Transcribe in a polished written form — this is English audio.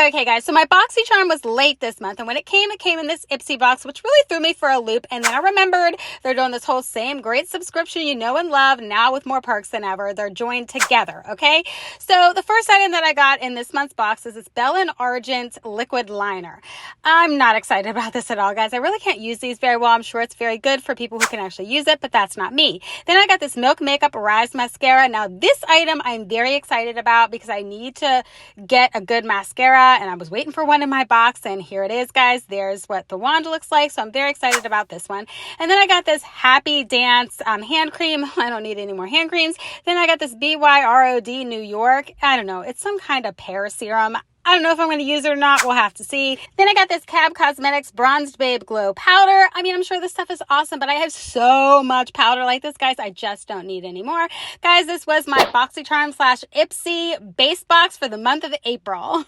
Okay, guys, so my Boxycharm was late this month, and when it came in this Ipsy box, which really threw me for a loop. And then I remembered they're doing this whole same great subscription you know and love, now with more perks than ever. They're joined together, okay? So the first item that I got in this month's box is this Bell & Argent liquid liner. I'm not excited about this at all, guys. I really can't use these very well. I'm sure it's very good for people who can actually use it, but that's not me. Then I got this Milk Makeup Rise Mascara. Now, this item I'm very excited about because I need to get a good mascara, and I was waiting for one in my box, and here it is, guys. There's what the wand looks like, so I'm very excited about this one. And then I got this Happy Dance hand cream. I don't need any more hand creams. Then I got this BYROD New York. I don't know. It's some kind of pear serum. I don't know if I'm going to use it or not. We'll have to see. Then I got this Cab Cosmetics Bronzed Babe Glow Powder. I mean, I'm sure this stuff is awesome, but I have so much powder like this, guys. I just don't need any more. Guys, this was my Boxycharm / Ipsy base box for the month of April.